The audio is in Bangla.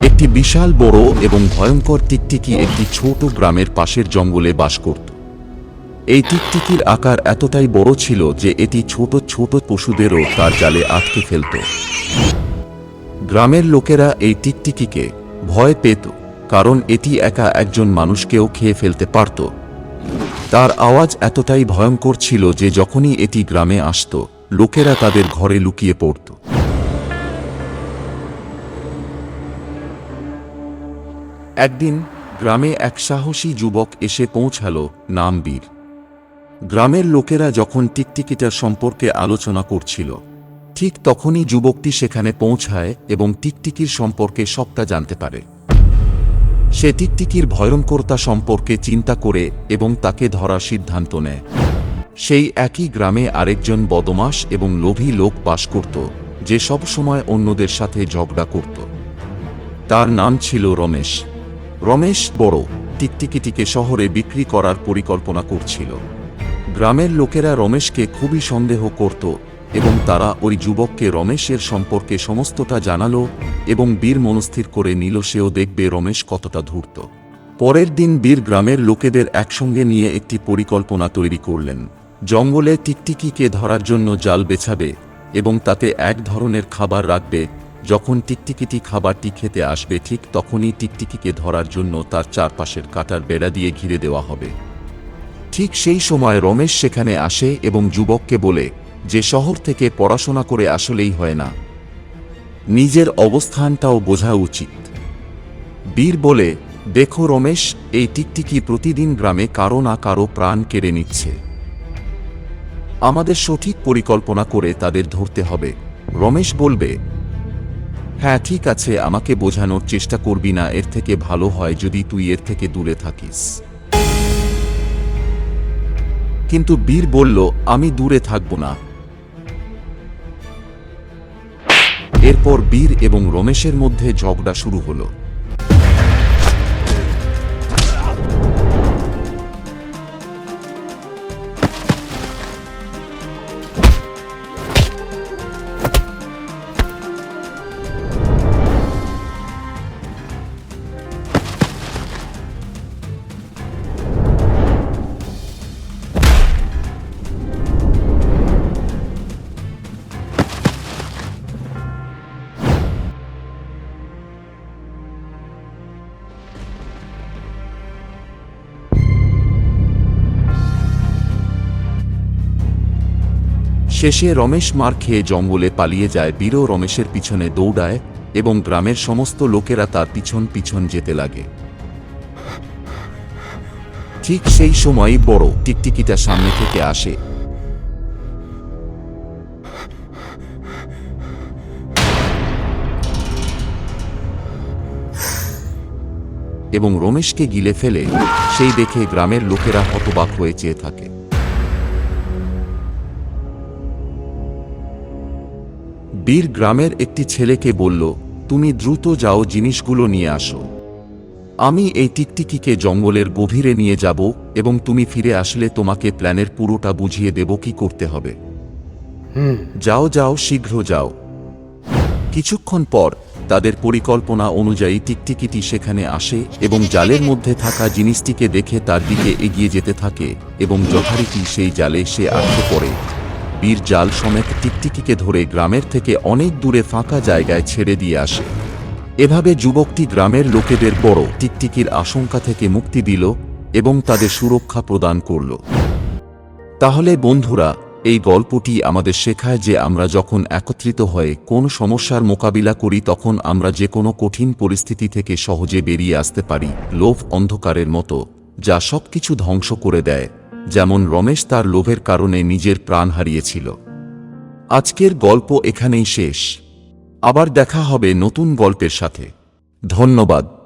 একটি বিশাল বড় এবং ভয়ঙ্কর টিকটিকি একটি ছোট গ্রামের পাশের জঙ্গলে বাস করত। এই টিকটিকির আকার এতটাই বড় ছিল যে এটি ছোট ছোট পশুদেরও তার জালে আটকে ফেলত। গ্রামের লোকেরা এই টিকটিকিকে ভয় পেত, কারণ এটি একা একজন মানুষকেও খেয়ে ফেলতে পারত। তার আওয়াজ এতটাই ভয়ঙ্কর ছিল যে যখনই এটি গ্রামে আসত, লোকেরা তাদের ঘরে লুকিয়ে পড়ত। একদিন গ্রামে এক সাহসী যুবক এসে পৌঁছাল, নাম বীর। গ্রামের লোকেরা যখন টিকটিকিটার সম্পর্কে আলোচনা করছিল, ঠিক তখনই যুবকটি সেখানে পৌঁছায় এবং টিকটিকির সম্পর্কে সবটা জানতে পারে। সে টিকটিকির ভয়ঙ্করতা সম্পর্কে চিন্তা করে এবং তাকে ধরার সিদ্ধান্ত নেয়। সেই একই গ্রামে আরেকজন বদমাশ এবং লোভী লোক বাস করত, যে সব সময় অন্যদের সাথে ঝগড়া করত। তার নাম ছিল রমেশ। রমেশ বড় টিকটিকিটিকে শহরে বিক্রি করার পরিকল্পনা করছিল। গ্রামের লোকেরা রমেশকে খুবই সন্দেহ করত এবং তারা ওই যুবককে রমেশের সম্পর্কে সমস্তটা জানালো এবং বীর মনস্থির করে নিল সেও দেখবে রমেশ কতটা ধূর্ত। পরের দিন বীর গ্রামের লোকেদের একসঙ্গে নিয়ে একটি পরিকল্পনা তৈরি করলেন। জঙ্গলে টিকটিকিকে ধরার জন্য জাল বেছাবে এবং তাতে এক ধরনের খাবার রাখবে। যখন টিকটিকিটি খাবারটি খেতে আসবে, ঠিক তখনই টিকটিকিকে ধরার জন্য তার চারপাশের কাঁটার বেড়া দিয়ে ঘিরে দেওয়া হবে। ঠিক সেই সময় রমেশ সেখানে আসে এবং যুবককে বলে যে শহর থেকে পড়াশোনা করে আসলেই হয় না, নিজের অবস্থানটাও বোঝা উচিত। বীর বলে, দেখো রমেশ, এই টিকটিকি প্রতিদিন গ্রামে কারো না কারো প্রাণ কেড়ে নিচ্ছে। আমাদের সঠিক পরিকল্পনা করে তাদের ধরতে হবে। রমেশ বলবে, হ্যাঁ ঠিক আছে, আমাকে বোঝানোর চেষ্টা করবি না, এর থেকে ভালো হয় যদি তুই এর থেকে দূরে থাকিস। কিন্তু বীর বলল, আমি দূরে থাকব না। এরপর বীর এবং রমেশের মধ্যে ঝগড়া শুরু হলো। শেষে রমেশ মার খেয়ে জঙ্গলে পালিয়ে যায়। বীরও রমেশের পিছনে দৌড়ায় এবং গ্রামের সমস্ত লোকেরা তার পিছন পিছন যেতে লাগে। ঠিক সেই সময়ই বড় টিকটিকিটা সামনে থেকে আসে এবং রমেশকে গিলে ফেলে। সেই দেখে গ্রামের লোকেরা হতবাক হয়ে চেয়ে থাকে। বীর গ্রামের একটি ছেলেকে বলল, তুমি দ্রুত যাও, জিনিসগুলো নিয়ে আসো। আমি এই টিকটিকিকে জঙ্গলের গভীরে নিয়ে যাব এবং তুমি ফিরে আসলে তোমাকে প্ল্যানের পুরোটা বুঝিয়ে দেব কি করতে হবে। যাও যাও, শীঘ্র যাও। কিছুক্ষণ পর তাদের পরিকল্পনা অনুযায়ী টিকটিকিটি সেখানে আসে এবং জালের মধ্যে থাকা জিনিসটিকে দেখে তার দিকে এগিয়ে যেতে থাকে এবং যথারীতি সেই জালে সে আটকে পড়ে। বীর জাল সমেত টিকটিকিকে ধরে গ্রামের থেকে অনেক দূরে ফাঁকা জায়গায় ছেড়ে দিয়ে আসে। এভাবে যুবকটি গ্রামের লোকেদের বড় টিকটিকির আশঙ্কা থেকে মুক্তি দিল এবং তাদের সুরক্ষা প্রদান করল। তাহলে বন্ধুরা, এই গল্পটি আমাদের শেখায় যে আমরা যখন একত্রিত হয়ে কোন সমস্যার মোকাবিলা করি তখন আমরা যে কোনো কঠিন পরিস্থিতি থেকে সহজে বেরিয়ে আসতে পারি। লোভ অন্ধকারের মতো, যা সবকিছু ধ্বংস করে দেয়, যেমন রমেশ তার লোভের কারণে নিজের প্রাণ হারিয়েছিল। আজকের গল্প এখানেই শেষ। আবার দেখা হবে নতুন গল্পের সাথে। ধন্যবাদ।